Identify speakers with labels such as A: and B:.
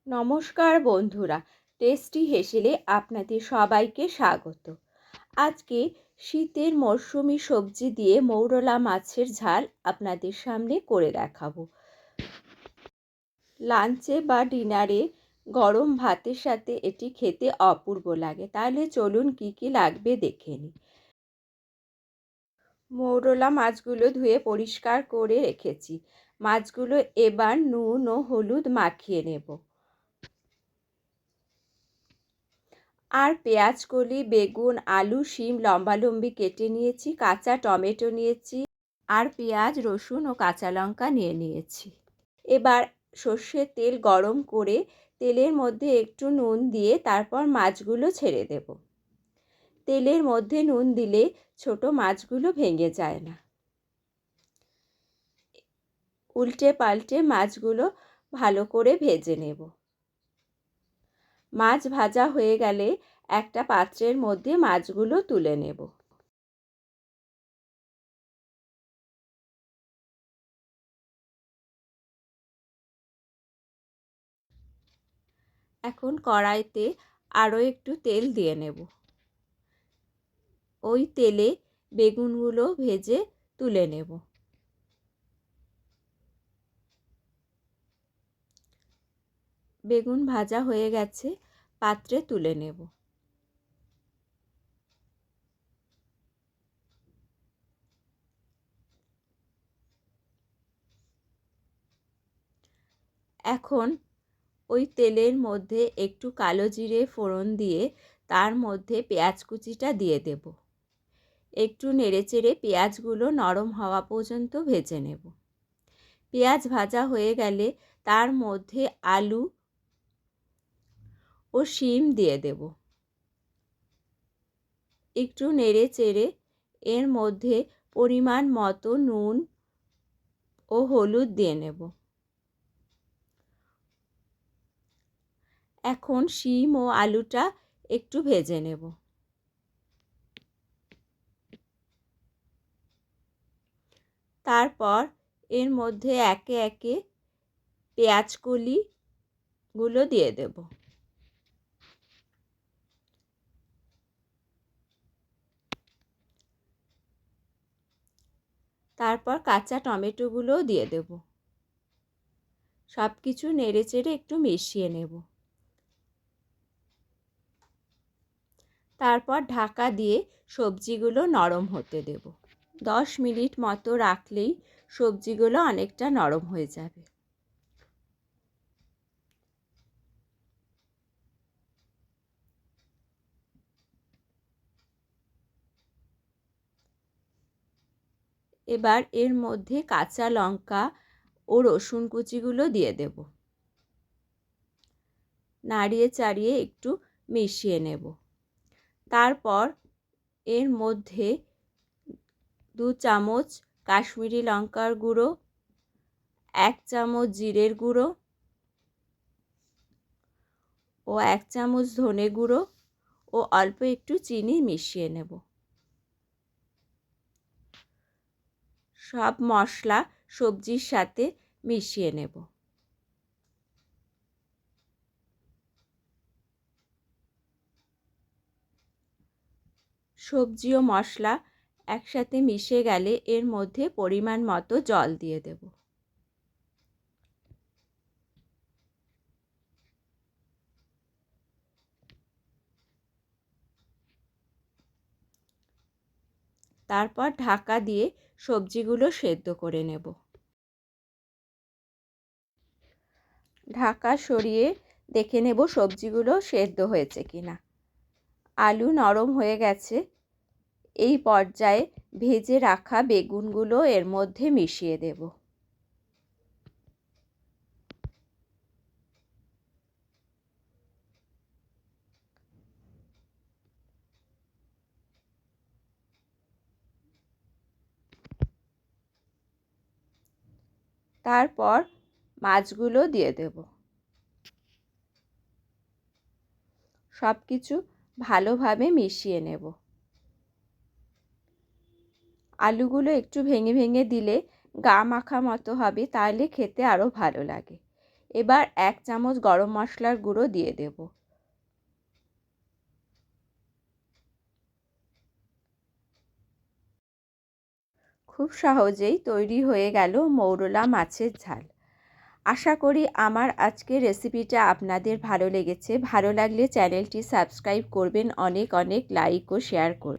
A: নমস্কার বন্ধুরা, টেস্টি হেসেলে আপনাদের সবাইকে স্বাগত। আজকে শীতের মরশুমি সবজি দিয়ে মৌরলা মাছের ঝাল আপনাদের সামনে করে দেখাবো। লাঞ্চে বা ডিনারে গরম ভাতের সাথে এটি খেতে অপূর্ব লাগে। তাহলে চলুন কি কি লাগবে দেখে নিই। মৌরলা মাছগুলো ধুয়ে পরিষ্কার করে রেখেছি। মাছগুলো এবার নুন ও হলুদ মাখিয়ে নেব। আর পেঁয়াজ কলি, বেগুন, আলু, শিম লম্বালম্বি কেটে নিয়েছি, কাঁচা টমেটো নিয়েছি, আর পেঁয়াজ, রসুন ও কাঁচা লঙ্কা নিয়েছি। এবার সর্ষের তেল গরম করে তেলের মধ্যে একটু নুন দিয়ে তারপর মাছগুলো ছেড়ে দেব। তেলের মধ্যে নুন দিলে ছোট মাছগুলো ভেঙে যায় না। উল্টে পাল্টে মাছগুলো ভালো করে ভেজে নেব। মাছ ভাজা হয়ে গেলে একটা পাত্রের মধ্যে মাছগুলো তুলে নেব। এখন কড়াইতে আরও একটু তেল দিয়ে নেব। ওই তেলে বেগুনগুলো ভেজে তুলে নেব। বেগুন ভাজা হয়ে গেছে, পাত্রে তুলে নেব। এখন ওই তেলের মধ্যে একটু কালো জিরে ফোড়ন দিয়ে তার মধ্যে পেঁয়াজ কুচিটা দিয়ে দেব। একটু নেড়েচেড়ে পেঁয়াজগুলো নরম হওয়া পর্যন্ত ভেজে নেব। পেঁয়াজ ভাজা হয়ে গেলে তার মধ্যে আলু ও শিম দিয়ে দেব। একটু নেড়েচেড়ে এর মধ্যে পরিমাণ মতো নুন ও হলুদ দিয়ে নেব। এখন শিম ও আলুটা একটু ভেজে নেব। তারপর এর মধ্যে একে একে পেঁয়াজ কলিগুলো দিয়ে দেব। তারপর কাঁচা টমেটোগুলোও দিয়ে দেব। সব কিছু নেড়েচেড়ে একটু মিশিয়ে নেব। তারপর ঢাকা দিয়ে সবজিগুলো নরম হতে দেব। 10 মিনিট মতো রাখলেই সবজিগুলো অনেকটা নরম হয়ে যাবে। এবার এর মধ্যে কাঁচা লঙ্কা ও রসুন কুচিগুলো দিয়ে দেব। নাড়িয়ে চাড়িয়ে একটু মিশিয়ে নেব। তারপর এর মধ্যে 2 চামচ কাশ্মীরি লঙ্কার গুঁড়ো, 1 চামচ জিরের গুঁড়ো ও 1 চামচ ধনে গুঁড়ো ও অল্প একটু চিনি মিশিয়ে নেব। সব মশলা সবজির সাথে মিশিয়ে নেব। সবজি ও মশলা একসাথে মিশে গেলে এর মধ্যে পরিমাণ মতো জল দিয়ে দেব। তারপর ঢাকা দিয়ে সবজিগুলো সেদ্ধ করে নেব। ঢাকা সরিয়ে দেখে নেব সবজিগুলো সেদ্ধ হয়েছে কিনা। আলু নরম হয়ে গেছে। এই পর্যায়ে ভেজে রাখা বেগুনগুলো এর মধ্যে মিশিয়ে দেব। তারপর মাছগুলো দিয়ে দেব। সব কিছু ভালোভাবে মিশিয়ে নেব। আলুগুলো একটু ভেঙে ভেঙে দিলে গা মাখা মতো হবে, তাহলে খেতে আরও ভালো লাগে। এবার 1 চামচ গরম মশলার গুঁড়ো দিয়ে দেব। খুব সহজেই তৈরি হয়ে গেল মৌরলা মাছের ঝাল। আশা করি আমার আজকের রেসিপিটা আপনাদের ভালো লেগেছে। ভালো লাগলে চ্যানেলটি সাবস্ক্রাইব করবেন, অনেক অনেক লাইক ও শেয়ার করবেন।